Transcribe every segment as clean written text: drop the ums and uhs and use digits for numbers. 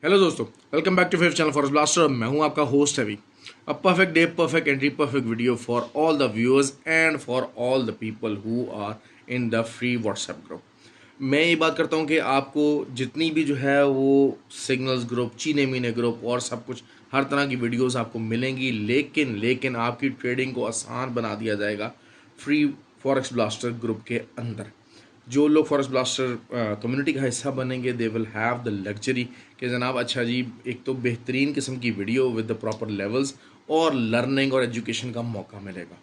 Hello दोस्तों, welcome back to fav channel forest blaster. मैं हूं आपका होस्ट अभी। A perfect day, perfect entry, perfect video for all the viewers and for all the people who are in the free WhatsApp group. मैं ये बात करता हूं कि आपको जितनी भी जो है वो सिग्नल्स ग्रुप, चीने मीने ग्रुप और सब कुछ, हर तरह की वीडियोस आपको मिलेंगी, लेकिन लेकिन आपकी ट्रेडिंग को आसान बना दिया जाएगा फ्री फॉरेक्स ब्लास्टर ग्रुप के अंदर। जो लोग फॉरेस्ट ब्लास्टर कम्युनिटी का हिस्सा बनेंगे they will have the luxury कि जनाब अच्छा जी, एक तो बेहतरीन किस्म की video with the proper levels और लर्निंग और एजुकेशन का मौका मिलेगा।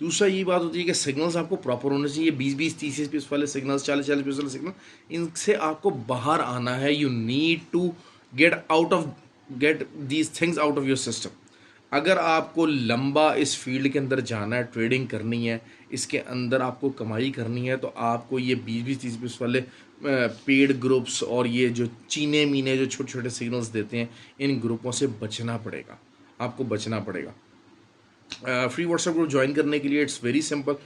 दूसरा ये बात होती है कि सिग्नल्स आपको प्रॉपर होने चाहिए। 20-20, 30-30 वाले सिग्नल्स, 40-40 वाले सिग्नल, इनसे आपको बाहर आना है। You need to get these things out of your system. अगर आपको लंबा इस फील्ड के अंदर जाना है, ट्रेडिंग करनी है, इसके अंदर आपको कमाई करनी है, तो आपको ये 20-20, 30-30 वाले पेड ग्रुप्स और ये जो चीने मीने जो छोटे छोटे सिग्नल्स देते हैं, इन ग्रुपों से बचना पड़ेगा। आपको बचना पड़ेगा। फ्री व्हाट्सएप ग्रुप ज्वाइन करने के लिए इट्स वेरी सिंपल।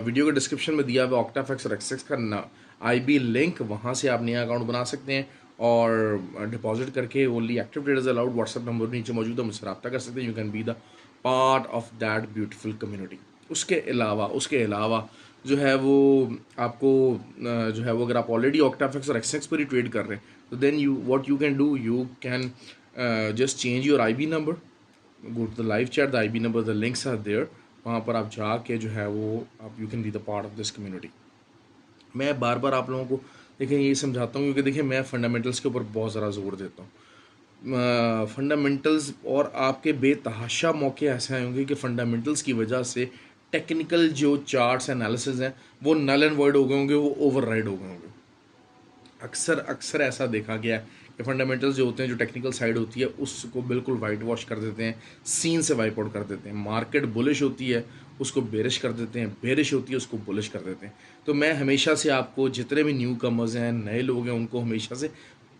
वीडियो के डिस्क्रिप्शन में दिया हुआ ऑक्टाफैक्स और एक्सेस का IB लिंक, वहाँ से आप नया अकाउंट बना सकते हैं और डिपॉजिट करके only active traders allowed. WhatsApp number नीचे मौजूद है, मुझसे रब्ता कर सकते हैं। You can be the part of that beautiful community. उसके अलावा जो है वो आपको जो है वो, अगर आप ऑलरेडी ऑक्टाफैक्स और एक्सेस पर ही ट्रेड कर रहे हैं, तो then you can do, you can just change your IB number, go to the live chat, the IB number, the links are there. वहाँ पर आप जाके जो है वो आप, you can be the part of this community. मैं बार बार आप लोगों को देखें ये समझाता हूँ, क्योंकि देखिए मैं फंडामेंटल्स के ऊपर बहुत ज़्यादा जोर देता हूँ। फंडामेंटल्स और आपके बेतहाशा मौके ऐसे आए होंगे कि फंडामेंटल्स की वजह से टेक्निकल जो चार्ट्स एनालिसिस हैं वो नल एंड वर्ड हो गए होंगे, वो ओवरराइड हो गए होंगे। अक्सर अक्सर ऐसा देखा गया है कि फंडामेंटल्स जो होते हैं, जो टेक्निकल साइड होती है, उसको बिल्कुल वाइट वॉश कर देते हैं, सीन से वाइप आउट कर देते हैं। मार्केट बुलिश होती है, उसको बेरिश कर देते हैं, बेरिश होती है, उसको बुलिश कर देते हैं। तो मैं हमेशा से आपको, जितने भी न्यू कमर्स हैं, नए लोग हैं, उनको हमेशा से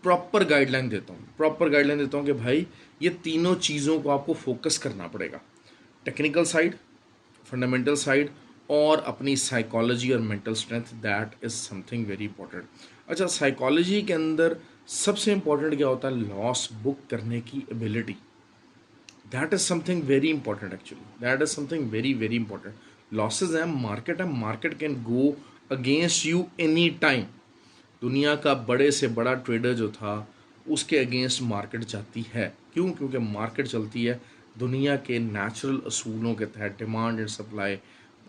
प्रॉपर गाइडलाइन देता हूँ कि भाई ये तीनों चीज़ों को आपको फोकस करना पड़ेगा। टेक्निकल साइड, फंडामेंटल साइड और अपनी साइकोलॉजी और mental strength, that is something very important. अच्छा, साइकोलॉजी के अंदर सबसे इंपॉर्टेंट क्या होता है? लॉस बुक करने की ability. That is something very important, actually that is something very very important. Losses है, market can go against you any time. दुनिया का बड़े से बड़ा ट्रेडर जो था, उसके अगेंस्ट मार्केट जाती है। क्यों? क्योंकि मार्केट चलती है दुनिया के नेचुरल असूलों के तहत, डिमांड एंड सप्लाई।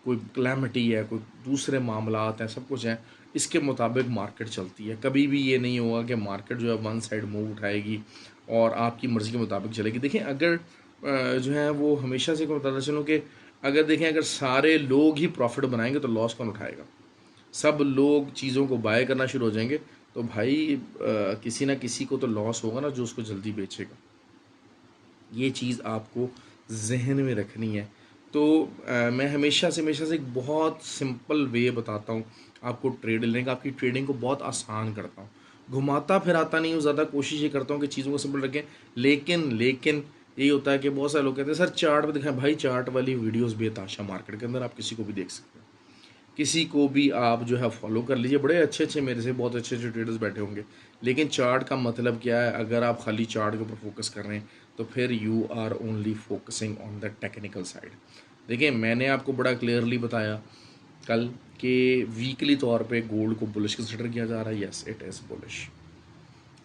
कोई क्लैमिटी है, कोई दूसरे मामलात हैं, सब कुछ हैं, इसके मुताबिक मार्केट चलती है। कभी भी ये नहीं होगा कि मार्केट जो है वन साइड मूव उठाएगी और आपकी मर्ज़ी के मुताबिक चलेगी। देखें, अगर जो है वो हमेशा से बताता चलूँ कि अगर देखें, अगर सारे लोग ही प्रॉफिट बनाएंगे तो लॉस कौन उठाएगा? सब लोग चीज़ों को बाय करना शुरू हो जाएंगे, तो भाई किसी ना किसी को तो लॉस होगा ना, जो उसको जल्दी बेचेगा। ये चीज़ आपको जहन में रखनी है। तो मैं हमेशा से एक बहुत सिंपल वे बताता हूँ आपको ट्रेड लेने का, आपकी ट्रेडिंग को बहुत आसान करता हूँ। घुमाता फिराता नहीं हूँ ज़्यादा, कोशिश ये करता हूँ कि चीज़ों को सिंपल रखें। लेकिन यही होता है कि बहुत सारे लोग कहते हैं सर चार्ट पे दिखाएं। भाई चार्ट वाली वीडियोस बेताशा मार्केट के अंदर आप किसी को भी देख सकते हैं, किसी को भी आप जो है फॉलो कर लीजिए। बड़े अच्छे अच्छे, मेरे से बहुत अच्छे अच्छे ट्रेडर्स बैठे होंगे, लेकिन चार्ट का मतलब क्या है? अगर आप खाली चार्ट के ऊपर फोकस कर रहे हैं तो फिर you are only focusing on the technical side. देखिए, मैंने आपको बड़ा क्लियरली बताया कल कि वीकली तौर पे गोल्ड को बुलिश कंसिडर किया जा रहा है। Yes, it is bullish.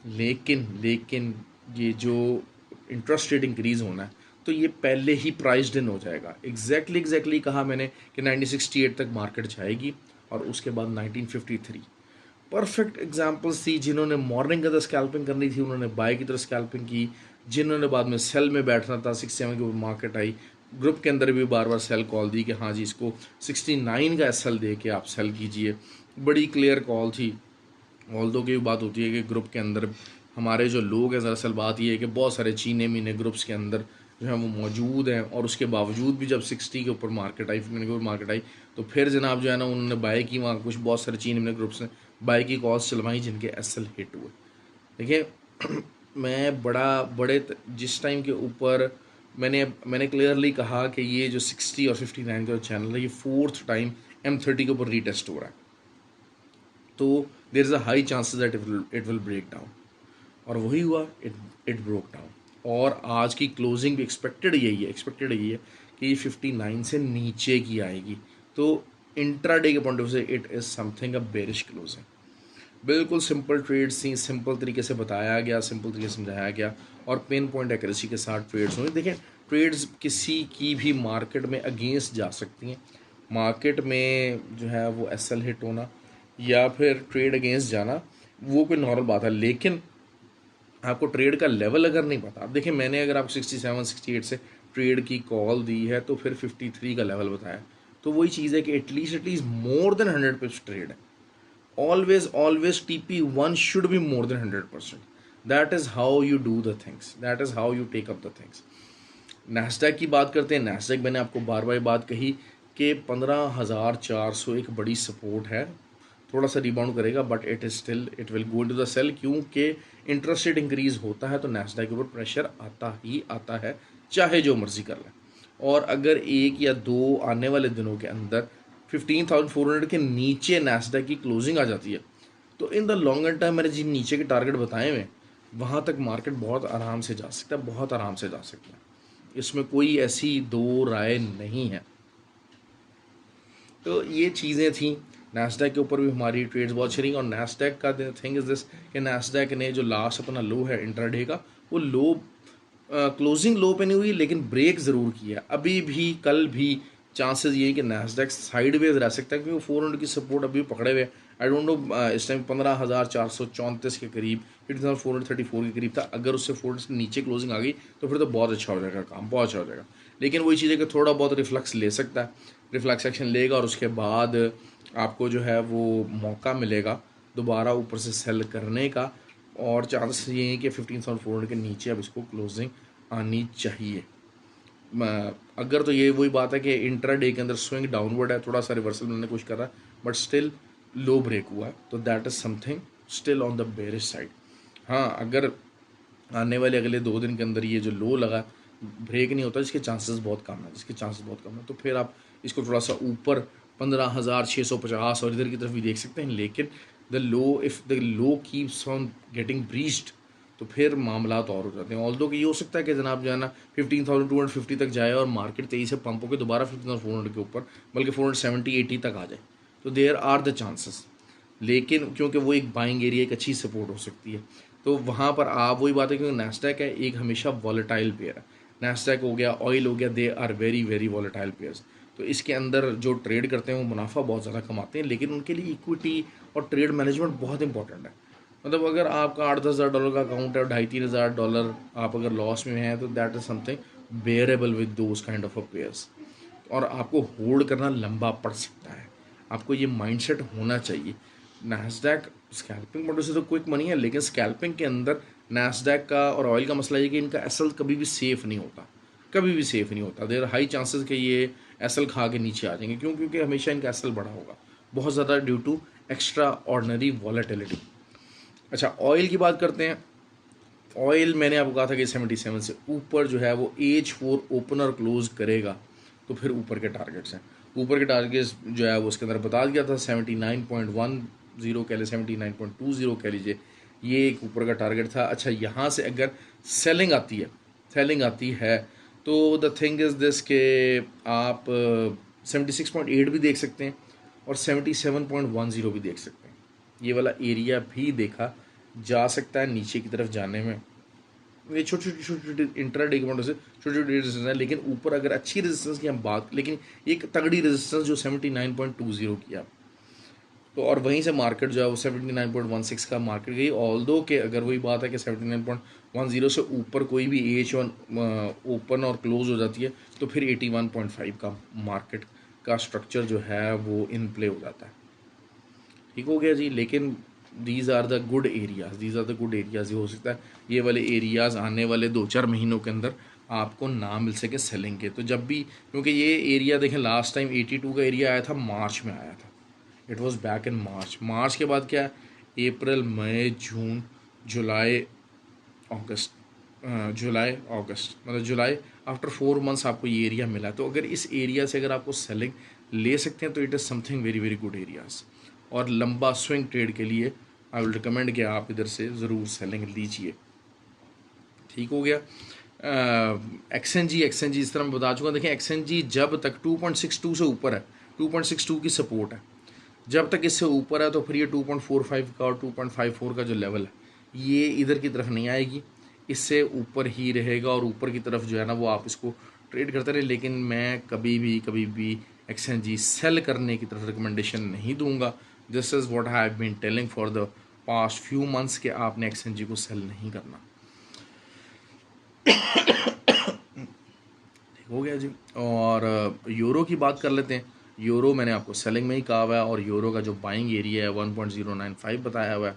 लेकिन ये जो इंटरेस्ट रेट इंक्रीज़ होना है, तो ये पहले ही प्राइस्ड इन हो जाएगा। एग्जैक्टली कहा मैंने कि 1968 तक मार्केट जाएगी और उसके बाद 1953। परफेक्ट एग्जांपल्स थी। जिन्होंने मॉर्निंग की तरह स्कैल्पिंग करनी थी, उन्होंने बाय की तरह स्कैल्पिंग की। जिन्होंने बाद में सेल में बैठना था, 67 के ऊपर मार्केट आई, ग्रुप के अंदर भी बार बार सेल कॉल दी कि हाँ जी, इसको 69 का SL दे के आप सेल कीजिए। बड़ी क्लियर कॉल थी। ऑल्दो की बात होती है कि ग्रुप के अंदर हमारे जो लोग हैं, दरअसल बात ये है कि बहुत सारे चीने मीने ग्रुप्स के अंदर जो है वो मौजूद हैं, और उसके बावजूद भी जब 60 के ऊपर मार्केट आई, 50 के ऊपर मार्केट आई, तो फिर जनाब जो है ना, उन्होंने बाय की। वहाँ कुछ बहुत सारे चीने मीने ग्रुप्स ने बाय की कॉल्स चलवाई, जिनके SL हिट हुए। देखिए मैं जिस टाइम के ऊपर मैंने क्लियरली कहा कि ये जो 60 और 59 का चैनल है, ये 4th टाइम M30 के ऊपर रीटेस्ट हो रहा है, तो there is a high chances that it will break down. और वही हुआ, इट ब्रोक डाउन। और आज की क्लोजिंग भी एक्सपेक्टेड यही है कि 59 से नीचे की आएगी। तो इंट्राडे के पॉइंट ऑफ व्यू से it is something a bearish closing. बिल्कुल सिंपल ट्रेड्स थी, सिंपल तरीके से बताया गया, सिंपल तरीके से समझाया गया और पिन पॉइंट एक्यूरेसी के साथ ट्रेड्स हुए। देखिए, ट्रेड्स किसी की भी मार्केट में अगेंस्ट जा सकती हैं। मार्केट में जो है वो एसएल हिट होना या फिर ट्रेड अगेंस्ट जाना वो कोई नॉर्मल बात है, लेकिन आपको ट्रेड का लेवल अगर नहीं पता, अब देखिए मैंने अगर आपको 67 68 से ट्रेड की कॉल दी है तो फिर 53 का लेवल बताया, तो वही चीज़ है कि एटलीस्ट मोर देन 100 पिप्स ट्रेड है। Always TP1 should be more than 100%. That is how you do the things. That is how you take up the things. Nasdaq की बात करते हैं। नैस्डैक मैंने आपको बार बार बात कही कि 15,400 एक बड़ी सपोर्ट है, थोड़ा सा रिबाउंड करेगा but it will go to the sell, क्योंकि इंटरेस्ट रेट इंक्रीज होता है तो नैस्डैक के ऊपर प्रेशर आता ही आता है, चाहे जो मर्जी कर लें। और अगर एक या दो आने वाले दिनों के अंदर 15,400 के नीचे नैस्डैक की क्लोजिंग आ जाती है तो इन द लॉन्गर टर्म मैंने जिन नीचे के टारगेट बताए हुए वहाँ तक मार्केट बहुत आराम से जा सकता है, बहुत आराम से जा सकता है। इसमें कोई ऐसी दो राय नहीं है। तो ये चीज़ें थी। नैस्डैक के ऊपर भी हमारी ट्रेड्स बहुत अच्छी रही। और नैस्डैक का थिंग इज़ दिस कि नैस्डैक ने जो लास्ट अपना लो है इंट्राडे का, वो लो क्लोजिंग लो पे नहीं हुई लेकिन ब्रेक ज़रूर किया। अभी भी कल भी चांसेस ये है कि नैस्डैक साइडवेज रह सकता है क्योंकि 400 की सपोर्ट अभी पकड़े हुए। आई डोंट नो इस टाइम 15,434 के करीब, 15,434 के करीब था। अगर उससे 400 से नीचे क्लोजिंग आ गई तो फिर तो बहुत अच्छा हो जाएगा काम, बहुत अच्छा हो जाएगा। लेकिन वही चीज़ है कि थोड़ा बहुत रिफ्लक्स ले सकता है, रिफ्लक्स एक्शन लेगा और उसके बाद आपको जो है वो मौका मिलेगा दोबारा ऊपर से सेल करने का। और चांसेस ये हैं कि 15,400 के नीचे अब इसको क्लोजिंग आनी चाहिए। अगर तो ये वही बात है कि इंट्राडे के अंदर स्विंग डाउनवर्ड है, थोड़ा सा रिवर्सल मिलने की कोशिश कर रहा है बट स्टिल लो ब्रेक हुआ है, तो that is something still on the bearish side. हाँ, अगर आने वाले अगले 2 दिन के अंदर ये जो लो लगा ब्रेक नहीं होता, जिसके चांसेस बहुत कम है, तो फिर आप इसको थोड़ा सा ऊपर 15,650 और इधर की तरफ भी देख सकते हैं। लेकिन if the low keeps on getting breached तो फिर मामला तो और हो जाते हैं। ऑल्दो कि ये हो सकता है कि जनाब जो है ना 15,250 तक जाए और मार्केट तेज़ी से पंप होकर दोबारा 15,400 के ऊपर, बल्कि 470-80 तक आ जाए, तो देयर आर द चांसेस। लेकिन क्योंकि वो एक बाइंग एरिया, एक अच्छी सपोर्ट हो सकती है, तो वहाँ पर आप वही बात है क्योंकि नैस्डैक है एक हमेशा वॉलेटाइल पेयर है। नैस्डैक हो गया, ऑयल हो गया, they are very very volatile pairs. तो इसके अंदर जो ट्रेड करते हैं वो मुनाफा बहुत ज़्यादा कमाते हैं, लेकिन उनके लिए इक्विटी और ट्रेड मैनेजमेंट बहुत इंपॉर्टेंट है। मतलब अगर आपका 8-10 हज़ार डॉलर का अकाउंट है और 2.5-3 हज़ार डॉलर आप अगर लॉस में हैं तो that is something bearable with those kind of a pairs. और आपको होल्ड करना लंबा पड़ सकता है, आपको ये माइंडसेट होना चाहिए। नैस्डैक स्कैल्पिंग मॉडल से तो क्विक मनी है, लेकिन स्कैल्पिंग के अंदर नैस्डैक का और ऑयल का मसला ये कि इनका एसएल कभी भी सेफ़ नहीं होता, कभी भी सेफ़ नहीं होता। देर हाई चांसेस कि ये एसएल खा के नीचे आ जाएंगे। क्यों? क्योंकि हमेशा इनका एसएल बढ़ा होगा बहुत ज़्यादा due to extraordinary volatility. अच्छा, ऑयल की बात करते हैं। ऑयल मैंने आपको कहा था कि 77 से ऊपर जो है वो H4 ओपनर क्लोज करेगा तो फिर ऊपर के टारगेट्स हैं। ऊपर के टारगेट्स जो है वो उसके अंदर बता दिया था 79.10 कह लीजिए, 79.20 कह लीजिए, ये एक ऊपर का टारगेट था। अच्छा, यहाँ से अगर सेलिंग आती है तो द थिंग इज़ दिस के आप 76.8 भी देख सकते हैं और 77.10 भी देख सकते हैं। ये वाला एरिया भी देखा जा सकता है नीचे की तरफ जाने में। ये छोटी इंट्राडे के पॉइंट से छोटी रेजिस्टेंस है, लेकिन ऊपर अगर अच्छी रेजिस्टेंस की हम बात, लेकिन एक तगड़ी रेजिस्टेंस जो 79.20 किया, तो और वहीं से मार्केट जो है वो 79.16 का मार्केट गई। ऑल्दो के अगर वही बात है कि 79.10 से ऊपर कोई भी H1 ओपन और क्लोज हो जाती है तो फिर 81.5 का मार्केट का स्ट्रक्चर जो है वो इन प्ले हो जाता है। ठीक हो गया जी। लेकिन these are the good areas. ये हो सकता है ये वाले एरियाज़ आने वाले 2-4 महीनों के अंदर आपको ना मिल सके सेलिंग के। तो जब भी, क्योंकि ये एरिया देखें लास्ट टाइम 82 का एरिया आया था, मार्च में आया था, इट वाज बैक इन मार्च के बाद क्या है, अप्रैल, मई, जून, जुलाई, अगस्त मतलब जुलाई आफ्टर 4 मंथ्स आपको ये एरिया मिला। तो अगर इस एरिया से अगर आपको सेलिंग ले सकते हैं तो it is something very very good areas. और लंबा स्विंग ट्रेड के लिए आई विल रिकमेंड कि आप इधर से ज़रूर सेलिंग लीजिए। ठीक हो गया। एक्सएनजी इस तरह मैं बता चुका। देखें एक्सएनजी जब तक 2.62 से ऊपर है, 2.62 की सपोर्ट है, जब तक इससे ऊपर है तो फिर ये 2.45 का और 2.54 का जो लेवल है ये इधर की तरफ नहीं आएगी, इससे ऊपर ही रहेगा और ऊपर की तरफ जो है ना वो आप इसको ट्रेड करते रहे। लेकिन मैं कभी भी एक्सएनजी सेल करने की तरफ रिकमेंडेशन नहीं दूंगा। This is what I have been telling for the past few months कि आपने एक्सएनजी को सेल नहीं करना। ठीक हो गया जी। और यूरो की बात कर लेते हैं। यूरो मैंने आपको सेलिंग में ही कहा हुआ है और यूरो का जो बाइंग एरिया है 1.095 बताया हुआ है।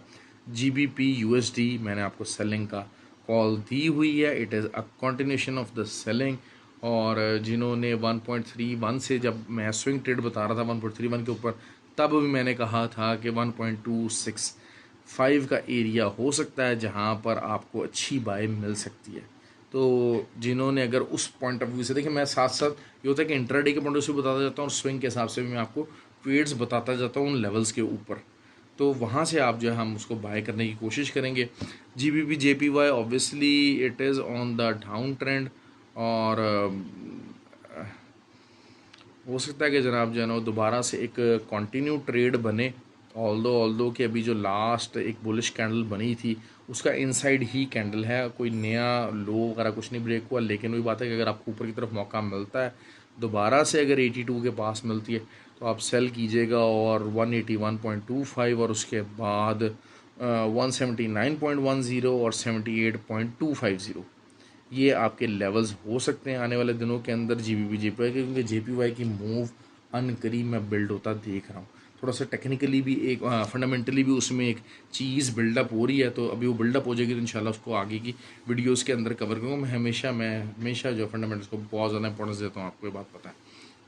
जीबीपी यूएसडी मैंने आपको सेलिंग का कॉल दी हुई है। It is a continuation of the selling. और जिन्होंने 1.31 से, जब मैं स्विंग ट्रेड बता रहा था 1.31 के ऊपर, तब भी मैंने कहा था कि 1.265 का एरिया हो सकता है जहां पर आपको अच्छी बाय मिल सकती है। तो जिन्होंने अगर उस पॉइंट ऑफ व्यू से, देखिए मैं साथ साथ ये होता है कि इंट्राडे के पॉइंट ऑफ व्यू से बताता जाता हूँ और स्विंग के हिसाब से भी मैं आपको ट्रेड्स बताता जाता हूँ उन लेवल्स के ऊपर। तो वहाँ से आप जो है हम उसको बाय करने की कोशिश करेंगे। GBP JPY obviously it is on the down trend और हो सकता है कि जनाब जो है ना दोबारा से एक कंटिन्यू ट्रेड बने। ऑल्दो कि अभी जो लास्ट एक बुलिश कैंडल बनी थी उसका इनसाइड ही कैंडल है, कोई नया लो वगैरह कुछ नहीं ब्रेक हुआ। लेकिन वही बात है कि अगर आपको ऊपर की तरफ मौका मिलता है दोबारा से, अगर 82 के पास मिलती है तो आप सेल कीजिएगा और 181.25 और उसके बाद 179.10 और 78.250 ये आपके लेवल्स हो सकते हैं आने वाले दिनों के अंदर जीबीपी जेपीवाई के, क्योंकि जेपीवाई की मूव अनकरीब मैं बिल्ड होता देख रहा हूँ। थोड़ा सा टेक्निकली भी एक फंडामेंटली भी उसमें एक चीज़ बिल्डअप हो रही है। तो अभी वो बिल्डअप हो जाएगी तो इंशाल्लाह उसको आगे की वीडियोस के अंदर कवर करूँगा। मैं हमेशा जो फंडामेंटल्स को बहुत ज़्यादा इंपॉर्टेंस देता हूँ, आपको ये बात पता है।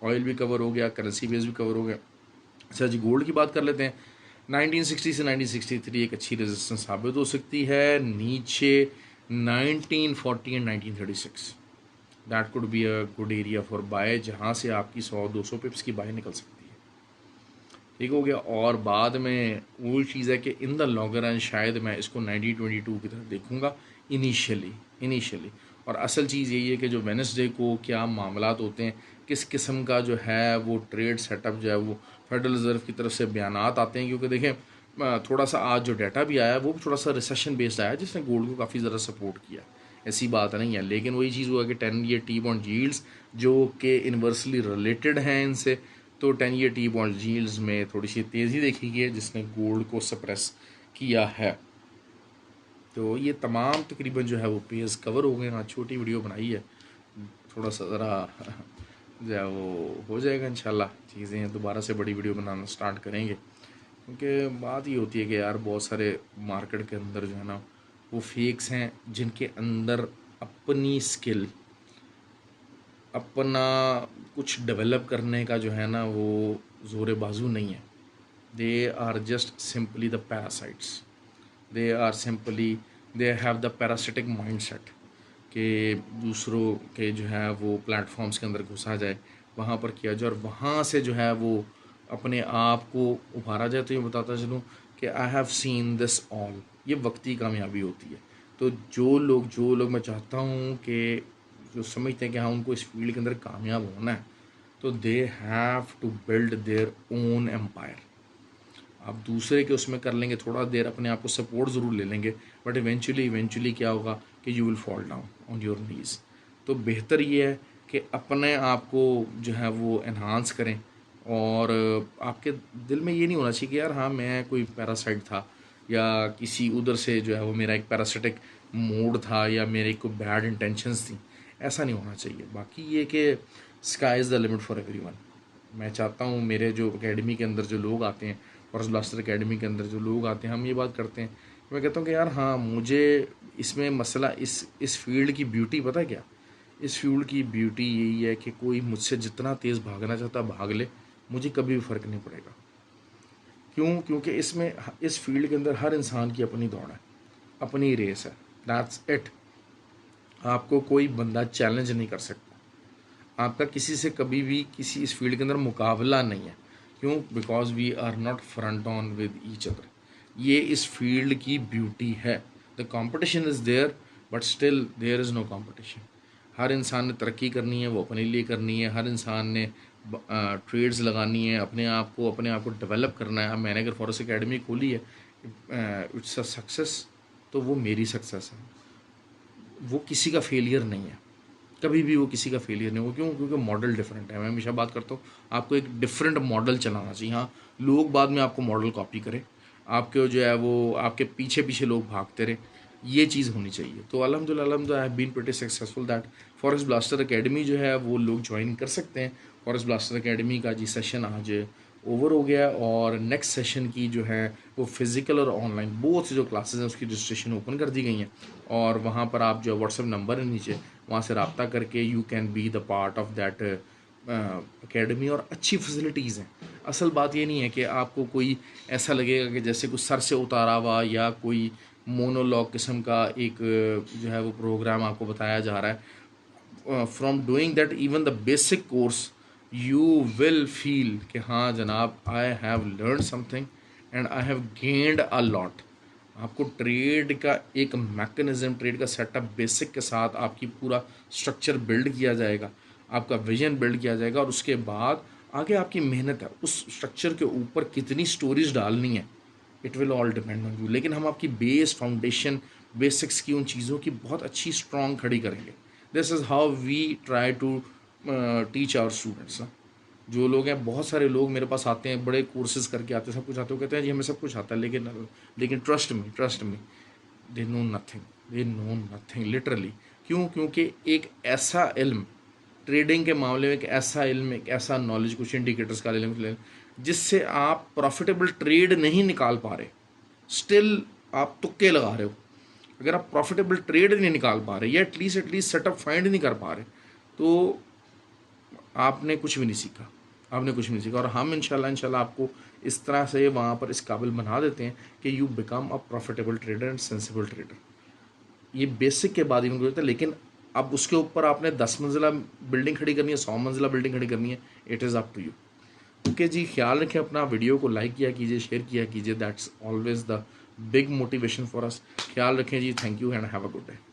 ऑयल भी कवर हो गया, करेंसी बेस भी कवर हो गया। अच्छा जी, गोल्ड की बात कर लेते हैं। 1960 से 1963 एक अच्छी रेजिस्टेंस साबित हो सकती है। नीचे 1940 and 1936 that could be a good area for buy, जहाँ से आपकी 100-200 पिप्स की बाय निकल सकती है। ठीक हो गया। और बाद में वो चीज़ है कि इन द लॉन्गर रन शायद मैं इसको 1922 की तरफ देखूंगा इनिशियली। और असल चीज़ यही है कि जो वेडनेसडे को क्या मामलात होते हैं, किस किस्म का जो है वो ट्रेड सेटअप जो है वो फेडरल रिज़र्व की तरफ से बयानात आते हैं। क्योंकि देखें थोड़ा सा आज जो डाटा भी आया वो भी थोड़ा सा रिसेशन बेस्ड आया जिसने गोल्ड को काफ़ी ज़्यादा सपोर्ट किया, ऐसी बात नहीं है। लेकिन वही चीज़ हुआ कि 10 ईयर टी बॉन्ड यील्ड्स जो कि इन्वर्सली रिलेटेड हैं इनसे, तो 10 ईयर टी बॉन्ड यील्ड्स में थोड़ी सी तेज़ी देखी गई है जिसने गोल्ड को सप्रेस किया है। तो ये तमाम तकरीबन जो है वो पेज कवर हो गए। हाँ, छोटी वीडियो बनाई है, थोड़ा सा ज़रा जो है वो हो जाएगा इंशाल्लाह। चीज़ें दोबारा से बड़ी वीडियो बनाना स्टार्ट करेंगे, क्योंकि बात ये होती है कि यार बहुत सारे मार्केट के अंदर जो है ना वो फेक्स हैं जिनके अंदर अपनी स्किल, अपना कुछ डेवलप करने का जो है ना वो ज़ोर बाजू नहीं है। They are just simply the parasites, they are simply they have the parasitic mindset कि दूसरों के जो है वो प्लेटफॉर्म्स के अंदर घुसा जाए, वहाँ पर किया जाए और वहाँ से जो है वो अपने आप को उभारा जाए। तो ये बताता चलूँ कि I have seen this all, ये वक्ती कामयाबी होती है। तो जो लोग मैं चाहता हूँ कि जो समझते हैं कि हाँ उनको इस फील्ड के अंदर कामयाब होना है, तो they have to build their own empire. आप दूसरे के उसमें कर लेंगे, थोड़ा देर अपने आप को सपोर्ट ज़रूर ले लेंगे, बट इवेंचुअली क्या होगा कि you will fall down on your knees. तो बेहतर ये है कि अपने आप को जो है वो एनहांस करें और आपके दिल में ये नहीं होना चाहिए कि यार हाँ मैं कोई पैरासाइट था या किसी उधर से जो है वो मेरा एक पैरासिटिक मूड था या मेरे कोई बैड इंटेंशंस थी, ऐसा नहीं होना चाहिए। बाकी ये कि sky is the limit for everyone. मैं चाहता हूँ मेरे जो एकेडमी के अंदर जो लोग आते हैं, फॉरेस्ट ब्लास्टर एकेडमी के अंदर जो लोग आते हैं, हम ये बात करते हैं, मैं कहता हूँ कि यार हाँ मुझे इसमें मसला इस फील्ड की ब्यूटी पता है क्या, इस फील्ड की ब्यूटी यही है कि कोई मुझसे जितना तेज़ भागना चाहता भाग ले, मुझे कभी भी फ़र्क नहीं पड़ेगा। क्यों? क्योंकि इसमें इस फील्ड के अंदर हर इंसान की अपनी दौड़ है, अपनी रेस है, दैट्स इट। आपको कोई बंदा चैलेंज नहीं कर सकता, आपका किसी से कभी भी किसी इस फील्ड के अंदर मुकाबला नहीं है। क्यों? Because we are not front on with each other. ये इस फील्ड की ब्यूटी है। The competition is there but still there is no competition. हर इंसान ने तरक्की करनी है, वो अपने लिए करनी है। हर इंसान ने ट्रेड्स लगानी है, अपने आप को डेवलप करना है। अब मैंने अगर फॉरेस्ट एकेडमी खोली है, इट्स अ सक्सेस, तो वो मेरी सक्सेस है, वो किसी का फेलियर नहीं है। कभी भी वो किसी का फेलियर नहीं हो। क्यों? क्योंकि मॉडल डिफरेंट है। मैं हमेशा बात करता हूँ, आपको एक डिफरेंट मॉडल चलाना चाहिए। हाँ, लोग बाद में आपको मॉडल कॉपी करें, आपके जो है वो आपके पीछे पीछे लोग भागते रहे, ये चीज़ होनी चाहिए। तो अल्हम्दुलिल्लाह I have been pretty successful that forest blaster academy जो है वो लोग ज्वाइन कर सकते हैं। फॉरेस्ट ब्लास्टर एकेडमी का जी सेशन आज ओवर हो गया, और नेक्स्ट सेशन की जो है वो फिज़िकल और ऑनलाइन बोथ जो क्लासेस हैं उसकी रजिस्ट्रेशन ओपन कर दी गई हैं। और वहाँ पर आप जो व्हाट्सएप नंबर है नीचे, वहाँ से रब्ता करके you can be the part of that academy. और अच्छी फैसिलिटीज़ हैं। असल बात ये नहीं है कि आपको कोई ऐसा लगेगा कि जैसे कुछ सर से उतारा हुआ या कोई मोनोलॉग किस्म का एक जो है वो प्रोग्राम आपको बताया जा रहा है। From doing that even the basic course you will feel कि हाँ जनाब, I have learn something and I have gained a lot. आपको ट्रेड का एक मैकेनिज्म, ट्रेड का सेटअप बेसिक के साथ आपकी पूरा स्ट्रक्चर बिल्ड किया जाएगा, आपका विजन बिल्ड किया जाएगा, और उसके बाद आगे आपकी मेहनत है उस स्ट्रक्चर के ऊपर कितनी स्टोरीज डालनी है, it will all depend on you. लेकिन हम आपकी बेस फाउंडेशन बेसिक्स की उन चीज़ों की बहुत अच्छी स्ट्रॉन्ग खड़ी करेंगे। This is how we try to teach our students. जो लोग हैं, बहुत सारे लोग मेरे पास आते हैं, बड़े कोर्सेज करके आते हैं, सब कुछ आते हैं, वो कहते हैं जी हमें सब कुछ आता है, लेकिन trust me, they know nothing, they know nothing literally. क्यों? क्योंकि एक ऐसा इल्म, ट्रेडिंग के मामले में एक ऐसा इल्म, एक ऐसा नॉलेज, कुछ इंडिकेटर्स का इल्म जिससे आप प्रॉफिटेबल ट्रेड नहीं निकाल पा रहे, स्टिल आप तुक्के लगा रहे हो। अगर आप प्रॉफिटेबल ट्रेड नहीं निकाल पा रहे या एटलीस्ट सेटअप फाइंड नहीं कर पा रहे, तो आपने कुछ भी नहीं सीखा, आपने कुछ भी नहीं सीखा। और हम इंशाल्लाह आपको इस तरह से वहाँ पर इस काबिल बना देते हैं कि you become a profitable trader and sensible trader. ये बेसिक के बाद ही उनको होता है, लेकिन अब उसके ऊपर आपने 10 मंजिला बिल्डिंग खड़ी करनी है, 100 मंजिला बिल्डिंग खड़ी करनी है, it is up to you. Okay ji, ख्याल रखें अपना, वीडियो को लाइक किया कीजिए, शेयर किया कीजिए, that's always the big motivation for us. ख्याल रखें ji, thank you and have a good day.